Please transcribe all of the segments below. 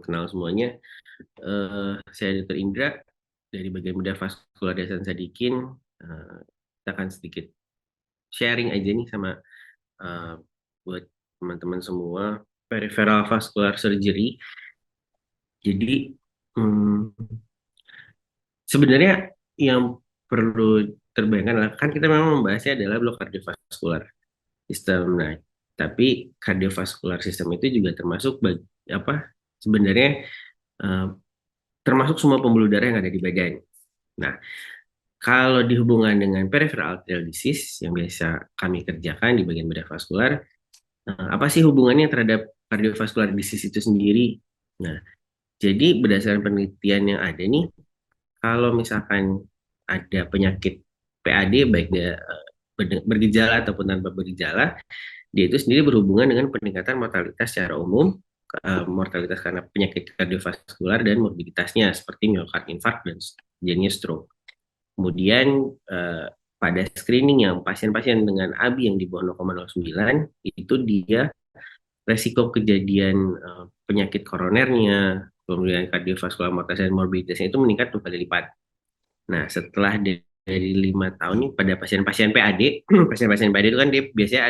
kenal semuanya. Saya Dr. Indra dari bagian bedah vaskular Yayasan Sadikin. Kita akan sedikit sharing aja nih sama buat teman-teman semua peripheral vascular surgery. Jadi sebenarnya yang perlu terbayangkan adalah kan kita memang membahasnya adalah blok kardiovaskular sistem. Nah, tapi kardiovaskular sistem itu juga termasuk apa sebenarnya eh, termasuk semua pembuluh darah yang ada di badan. Nah, kalau dihubungkan dengan peripheral arterial disease yang biasa kami kerjakan di bagian bedah vaskular, apa sih hubungannya terhadap cardiovascular disease itu sendiri? Nah, jadi berdasarkan penelitian yang ada nih, kalau misalkan ada penyakit PAD baik dia bergejala ataupun tanpa bergejala, dia itu sendiri berhubungan dengan peningkatan mortalitas secara umum, mortalitas karena penyakit kardiovaskular dan morbiditasnya seperti miokard infark dan jenis stroke. Kemudian pada screening yang pasien-pasien dengan ABI yang di bawah 0,09 itu dia resiko kejadian penyakit koronernya, kemudian kardiovaskular mortalitas dan morbiditasnya itu meningkat 2 kali lipat. Nah, setelah dari 5 tahun nih pada pasien-pasien PAD, pasien-pasien PAD itu kan dia biasanya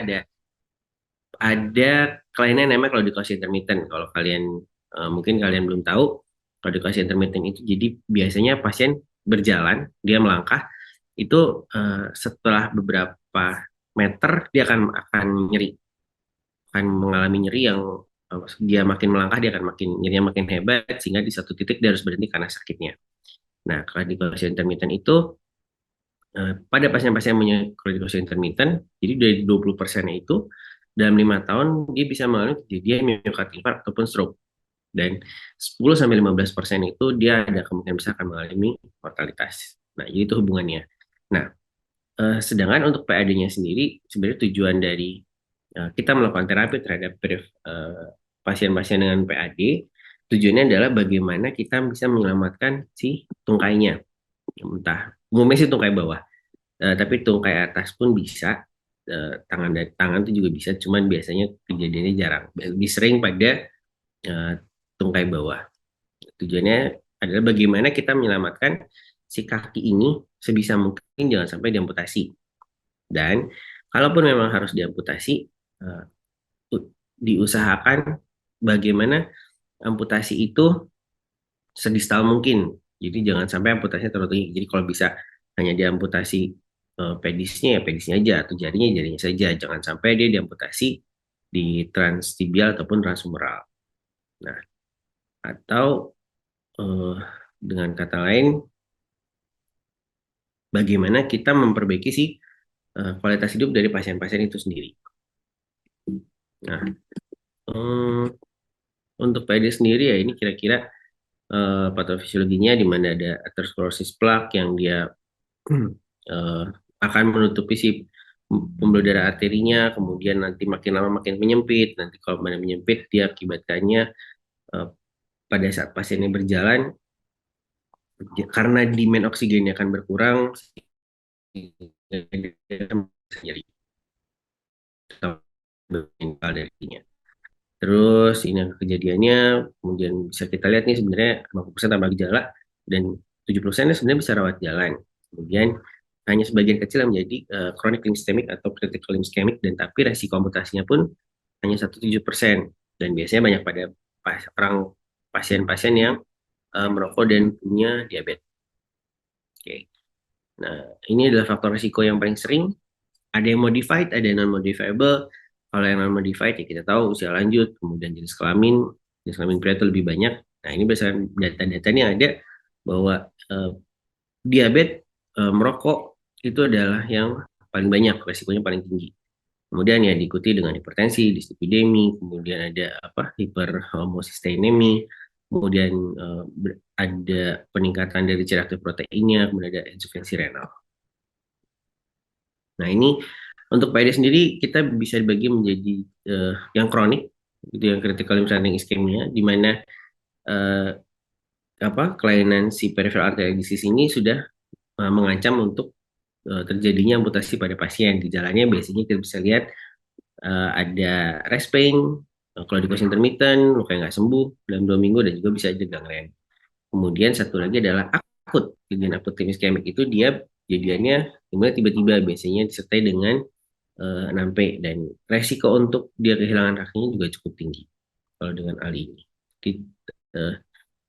ada kelainan namanya claudication intermittent. Kalau kalian mungkin kalian belum tahu, claudication intermittent itu jadi biasanya pasien berjalan, dia melangkah, itu setelah beberapa meter dia akan nyeri, akan mengalami nyeri yang dia makin melangkah dia akan makin nyerinya makin hebat sehingga di satu titik dia harus berhenti karena sakitnya. Nah, claudication intermittent itu pada pasien-pasien yang punya claudication intermittent, jadi dari 20% itu dalam 5 tahun dia bisa mengalami kejadian miokard infark ataupun stroke. Dan 10-15% itu dia ada kemungkinan besar akan mengalami mortalitas. Nah, jadi itu hubungannya. Nah, sedangkan untuk PAD-nya sendiri, sebenarnya tujuan dari kita melakukan terapi terhadap pasien-pasien dengan PAD, tujuannya adalah bagaimana kita bisa menyelamatkan si tungkainya. Entah, umumnya sih tungkai bawah. Tapi tungkai atas pun bisa, tangan dan tangan itu juga bisa, cuman biasanya kejadiannya jarang. Lebih sering pada eh, tungkai bawah. Tujuannya adalah bagaimana kita menyelamatkan si kaki ini sebisa mungkin jangan sampai diamputasi. Dan kalaupun memang harus diamputasi, eh, diusahakan bagaimana amputasi itu sedistal mungkin. Jadi jangan sampai amputasinya terlalu tinggi. Jadi kalau bisa hanya diamputasi pedisnya ya pedisnya aja atau jarinya saja. Jangan sampai dia diamputasi di transtibial ataupun transhumeral. Nah, atau eh, dengan kata lain bagaimana kita memperbaiki si kualitas hidup dari pasien-pasien itu sendiri. Nah, eh, untuk PD sendiri ya ini kira-kira patofisiologinya di mana ada atherosclerosis plaque yang dia eh, akan menutupi si pembuluh darah arterinya, kemudian nanti makin lama makin menyempit, nanti kalau mana menyempit dia akibatkannya eh, pada saat pasiennya berjalan karena demand oksigennya akan berkurang, jadi darinya. Terus ini kejadiannya, kemudian bisa kita lihat nih sebenarnya 50% tanpa gejala dan 70% sebenarnya bisa rawat jalan. Kemudian hanya sebagian kecil yang menjadi chronic ischemic atau critical ischemic dan tapi resiko amputasinya pun hanya 1,7%. Dan biasanya banyak pada orang pasien-pasien yang merokok dan punya diabetes. Oke. Nah, ini adalah faktor risiko yang paling sering. Ada yang modified, ada yang non-modifiable. Kalau yang non-modified ya kita tahu usia lanjut, kemudian jenis kelamin pria itu lebih banyak. Nah, ini berdasarkan data-data yang ada bahwa diabetes, merokok itu adalah yang paling banyak, resikonya paling tinggi. Kemudian ya diikuti dengan hipertensi, dislipidemi, kemudian ada apa hiperhomosisteinemi, kemudian ada peningkatan dari reaktif proteinnya, kemudian ada insufinsi renal. Nah, ini untuk PID sendiri kita bisa dibagi menjadi yang kronik, itu yang critical limb ischemia, di mana eh, kelainan si peripheral arterial disease ini sudah mengancam untuk terjadinya amputasi pada pasien. Gejalanya biasanya kita bisa lihat ada rest pain, Kalau di intermittent, luka yang nggak sembuh dalam 2 minggu dan juga bisa aja gangren. Kemudian satu lagi adalah akut. Kejadian akut klinis iskemik itu dia jadiannya timbulnya tiba-tiba, biasanya disertai dengan 6P dan resiko untuk dia kehilangan kakinya juga cukup tinggi kalau dengan Ali ini. Jadi, eh,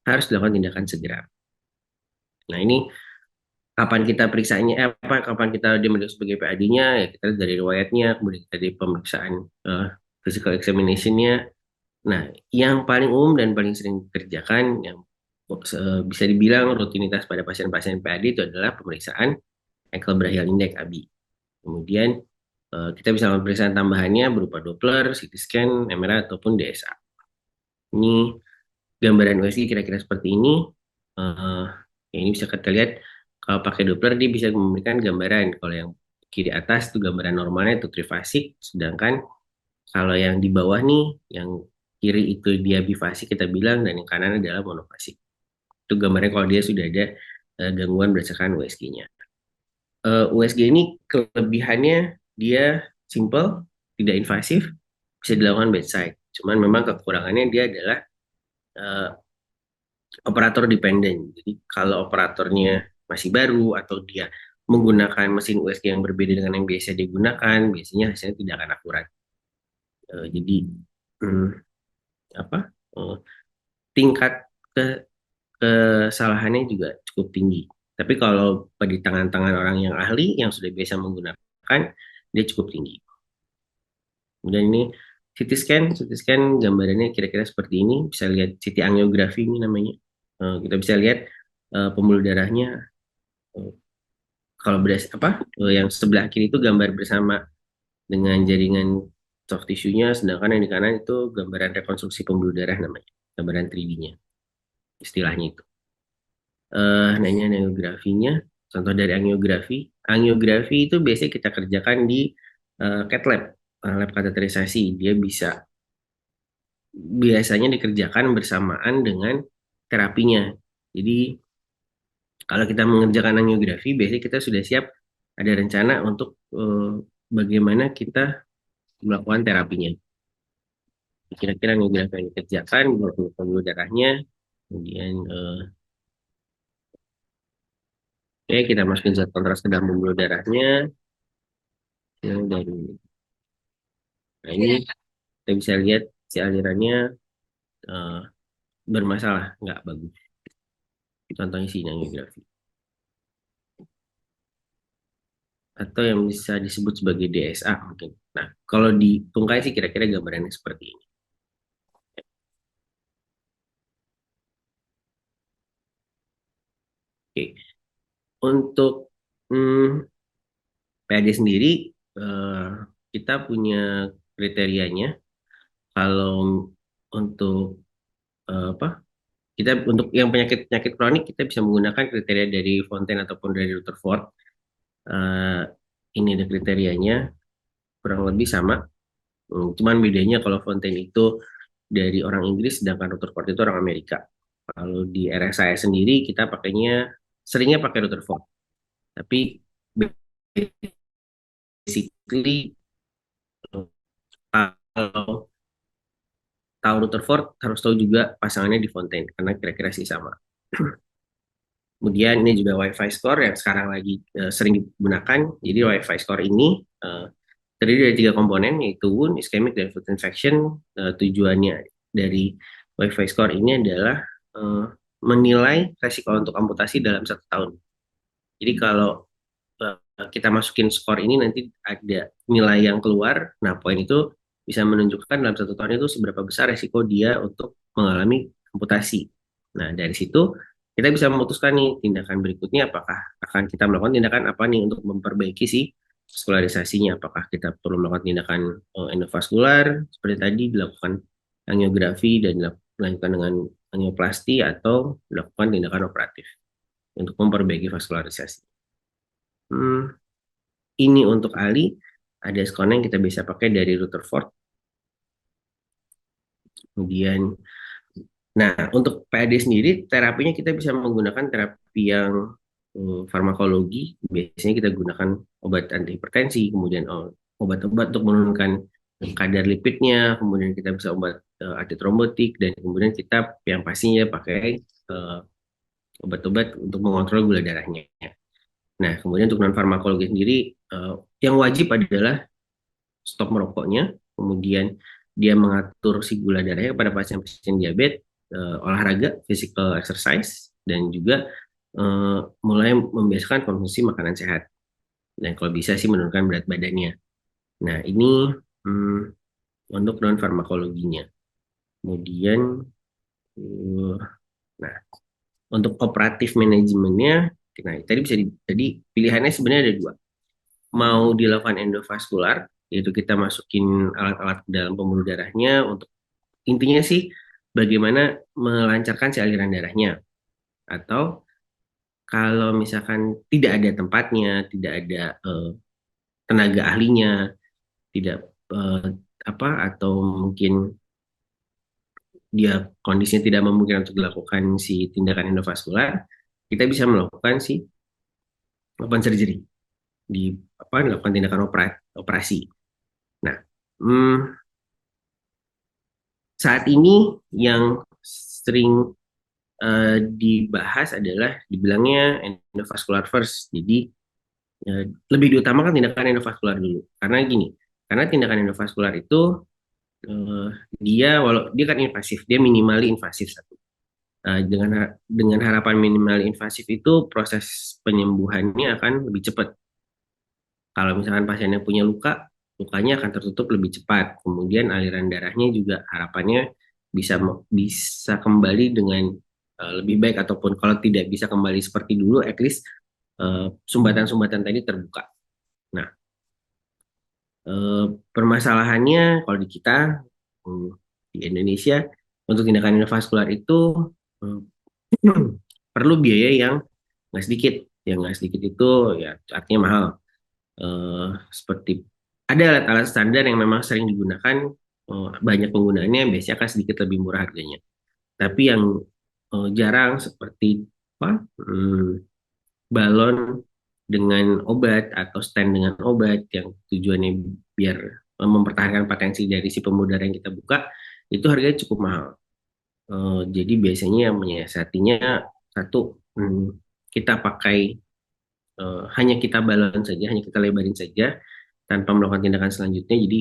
harus dilakukan tindakan segera. Nah ini kapan kita periksanya, kapan kita diambil sebagai PAD-nya, ya kita lihat dari riwayatnya, kemudian kita dari pemeriksaan physical examination-nya. Nah, yang paling umum dan paling sering dikerjakan, yang bisa dibilang rutinitas pada pasien-pasien PAD itu adalah pemeriksaan ankle brachial index (ABI). Kemudian kita bisa melakukan pemeriksaan tambahannya berupa Doppler, CT scan, MRI ataupun DSA. Ini gambaran USG kira-kira seperti ini. Eh, ya ini bisa kita lihat kalau pakai Doppler dia bisa memberikan gambaran. Kalau yang kiri atas itu gambaran normalnya itu trifasik, sedangkan kalau yang di bawah nih, yang kiri itu dia bifasik kita bilang, dan yang kanan adalah monofasik. Itu gambarnya kalau dia sudah ada gangguan berdasarkan USG-nya. USG ini kelebihannya dia simple, tidak invasif, bisa dilakukan bedside. Cuman memang kekurangannya dia adalah uh, operator dependent. Jadi kalau operatornya masih baru atau dia menggunakan mesin USG yang berbeda dengan yang biasa digunakan, biasanya hasilnya tidak akan akurat. Jadi hmm, apa tingkat ke kesalahannya juga cukup tinggi. Tapi kalau di tangan-tangan orang yang ahli yang sudah biasa menggunakan, dia cukup tinggi. Kemudian ini CT scan gambarannya kira-kira seperti ini. Bisa lihat CT angiografi ini namanya. Kita bisa lihat pembuluh darahnya. Kalau yang sebelah kiri itu gambar bersama dengan jaringan soft tissue-nya, sedangkan yang di kanan itu gambaran rekonstruksi pembuluh darah namanya, gambaran 3D-nya, istilahnya itu. Nah ini angiografinya, contoh dari angiografi itu biasanya kita kerjakan di cath lab, lab kateterisasi. Dia biasanya dikerjakan bersamaan dengan terapinya. Jadi kalau kita mengerjakan angiografi, biasanya kita sudah siap ada rencana untuk bagaimana kita melakukan terapinya. Kira-kira angiografi yang dikerjakan, pembuluh darahnya, kemudian kita masukin zat kontras ke dalam pembuluh darahnya, yang dari nah ini kita bisa lihat si alirannya eh, bermasalah, nggak bagus. Contohnya si angiografi. Atau yang bisa disebut sebagai DSA mungkin. Nah, kalau di tungkai sih kira-kira gambarannya seperti ini. Oke, untuk PAD sendiri eh, kita punya kriterianya. Kalau untuk apa? Kita untuk yang penyakit-penyakit kronik kita bisa menggunakan kriteria dari Fontaine ataupun dari Rutherford. Eh, ini ada kriterianya kurang lebih sama. Cuman bedanya kalau Fontaine itu dari orang Inggris, sedangkan Rutherford itu orang Amerika. Kalau di RSI sendiri kita seringnya pakai Rutherford. Tapi basically kalau tahu Rutherford harus tahu juga pasangannya di Fontaine karena kira-kira sih sama. Kemudian ini juga Wi-Fi score yang sekarang lagi sering digunakan. Jadi Wi-Fi score ini terdiri dari 3 komponen yaitu wound, ischemic, dan foot infection. Tujuannya dari Wi-Fi score ini adalah uh, menilai resiko untuk amputasi dalam 1 tahun. Jadi kalau kita masukin skor ini nanti ada nilai yang keluar. Nah poin itu bisa menunjukkan dalam 1 tahun itu seberapa besar resiko dia untuk mengalami amputasi. Nah dari situ kita bisa memutuskan nih tindakan berikutnya apakah akan kita melakukan tindakan apa nih untuk memperbaiki si vaskularisasinya. Apakah kita perlu melakukan tindakan endovaskular seperti tadi dilakukan angiografi dan dilanjutkan dengan angioplasti atau dilakukan tindakan operatif untuk memperbaiki vaskularisasi. Hmm, ini untuk Ali ada skor yang kita bisa pakai dari Rutherford. Kemudian, nah untuk PAD sendiri terapinya kita bisa menggunakan terapi yang farmakologi. Biasanya kita gunakan obat antihipertensi, kemudian obat-obat untuk menurunkan kadar lipidnya, kemudian kita bisa obat antitrombotik, dan kemudian kita yang pastinya pakai obat-obat untuk mengontrol gula darahnya. Nah, kemudian untuk non farmakologi sendiri, yang wajib adalah stop merokoknya, kemudian dia mengatur si gula darahnya kepada pasien-pasien diabetes, olahraga, physical exercise, dan juga mulai membiasakan konsumsi makanan sehat. Dan kalau bisa sih menurunkan berat badannya. Nah, ini hmm, untuk non farmakologinya. Kemudian, nah untuk operatif manajemennya, nah tadi bisa jadi pilihannya sebenarnya ada dua. Mau dilakukan endovaskular, yaitu kita masukin alat-alat ke dalam pembuluh darahnya untuk intinya sih bagaimana melancarkan si aliran darahnya. Atau kalau misalkan tidak ada tempatnya, tidak ada tenaga ahlinya, tidak eh, apa atau mungkin dia kondisinya tidak memungkinkan untuk dilakukan si tindakan endovaskular, kita bisa melakukan si open surgery, di dilakukan tindakan operasi. Nah, hmm, saat ini yang sering dibahas adalah dibilangnya endovascular first. Jadi lebih diutamakan tindakan endovaskular dulu. Karena gini, karena tindakan endovaskular itu eh, dia kan invasif, dia minimally invasif satu. Dengan harapan minimal invasif itu proses penyembuhannya akan lebih cepat. Kalau misalkan pasiennya punya luka, lukanya akan tertutup lebih cepat. Kemudian aliran darahnya juga harapannya bisa kembali dengan lebih baik, ataupun kalau tidak bisa kembali seperti dulu, at least sumbatan-sumbatan tadi terbuka. Nah, permasalahannya kalau di kita hmm, di Indonesia untuk tindakan endovaskular itu hmm, perlu biaya yang nggak sedikit. Yang nggak sedikit itu ya artinya mahal. Seperti ada alat-alat standar yang memang sering digunakan, banyak penggunaannya, biasanya akan sedikit lebih murah harganya. Tapi yang jarang seperti apa, balon dengan obat atau stand dengan obat yang tujuannya biar mempertahankan potensi dari si pembuluh darah yang kita buka, itu harganya cukup mahal. Jadi biasanya yang menyiasatinya satu, kita pakai hanya kita balon saja, hanya kita lebarin saja tanpa melakukan tindakan selanjutnya. Jadi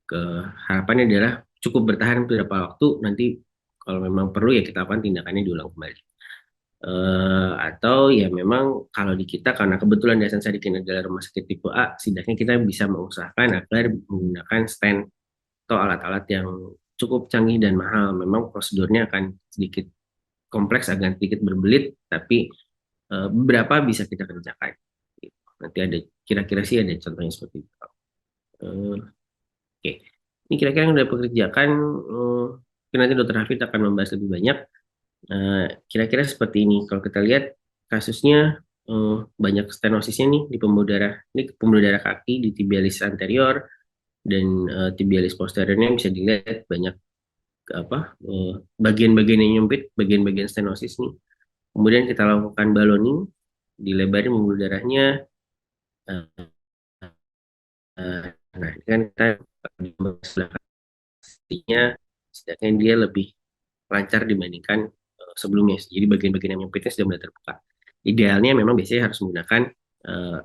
ke harapannya adalah cukup bertahan beberapa waktu. Nanti kalau memang perlu ya kita akan tindakannya diulang kembali. Atau ya memang kalau di kita karena kebetulan Yayasan Sadikin adalah rumah sakit tipe A, setidaknya kita bisa mengusahakan agar menggunakan stand atau alat-alat yang cukup canggih dan mahal. Memang prosedurnya akan sedikit kompleks, agak sedikit berbelit, tapi beberapa bisa kita kerjakan. Nanti ada kira-kira sih ada contohnya seperti itu. Eh, Oke, ini kira-kira yang udah pekerjakan, mungkin nanti Dokter Hafid akan membahas lebih banyak. Kira-kira seperti ini. Kalau kita lihat kasusnya, banyak stenosisnya nih di pembuluh darah. Ini pembuluh darah kaki di tibialis anterior dan tibialis posteriornya bisa dilihat banyak apa bagian-bagian yang nyempit, bagian-bagian stenosis nih. Kemudian kita lakukan balloning, dilebarin pembuluh darahnya. Eh, nah, ini kan kita di sebelah kakinya, setidaknya dia lebih lancar dibandingkan sebelumnya. Jadi bagian-bagian yang nyempitnya sudah mulai terbuka. Idealnya memang biasanya harus menggunakan uh,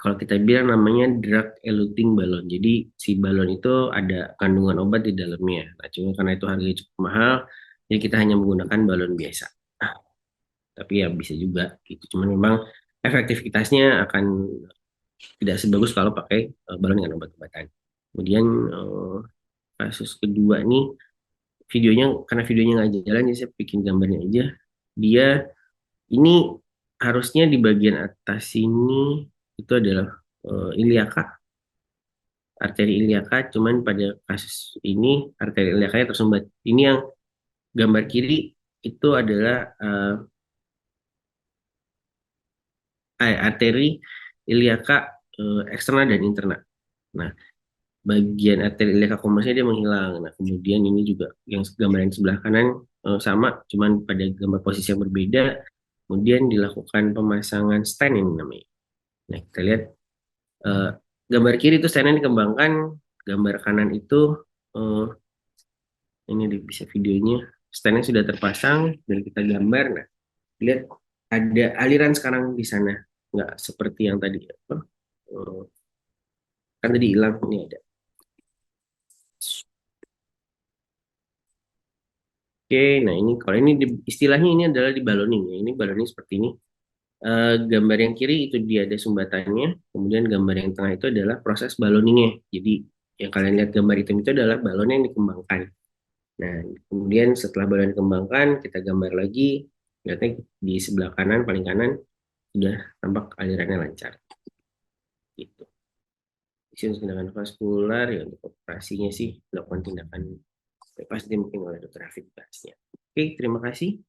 kalau kita bilang namanya drug eluting balon. Jadi si balon itu ada kandungan obat di dalamnya. Nah, cuma karena itu harganya cukup mahal, jadi kita hanya menggunakan balon biasa. Nah, tapi ya bisa juga gitu. Cuman memang efektivitasnya akan tidak sebagus kalau pakai balon dengan obat-obatan. Kemudian kasus kedua nih, videonya karena videonya nggak jalan, jadi saya bikin gambarnya aja. Dia ini harusnya di bagian atas sini itu adalah iliaka, arteri iliaka, cuman pada kasus ini arteri iliakanya tersumbat. Ini yang gambar kiri itu adalah arteri iliaka eksternal dan internal. Nah, bagian arteri iliaka komunisnya dia menghilang. Nah, kemudian ini juga yang gambar yang sebelah kanan sama, cuman pada gambar posisi yang berbeda. Kemudian dilakukan pemasangan stand ini namanya. Nah, kita lihat eh, gambar kiri itu stand yang dikembangkan gambar kanan itu eh, ini bisa videonya, stand sudah terpasang dan kita gambar. Nah, lihat ada aliran sekarang di sana, nggak seperti yang tadi apa? eh, kan tadi hilang, ini ada. Oke, nah ini kalau ini istilahnya ini adalah di balloning ya. Ini balloning seperti ini. Gambar yang kiri itu dia ada sumbatannya, kemudian gambar yang tengah itu adalah proses balloningnya. Jadi yang kalian lihat gambar hitam itu adalah balon yang dikembangkan. Nah, kemudian setelah balon dikembangkan, kita gambar lagi. Lihatnya di sebelah kanan, paling kanan, sudah tampak alirannya lancar. Gitu. Isi untuk tindakan vaskular, ya untuk operasinya sih, melakukan tindakan bebas, dia mungkin oleh dokter Hafid bahasnya. Oke, terima kasih.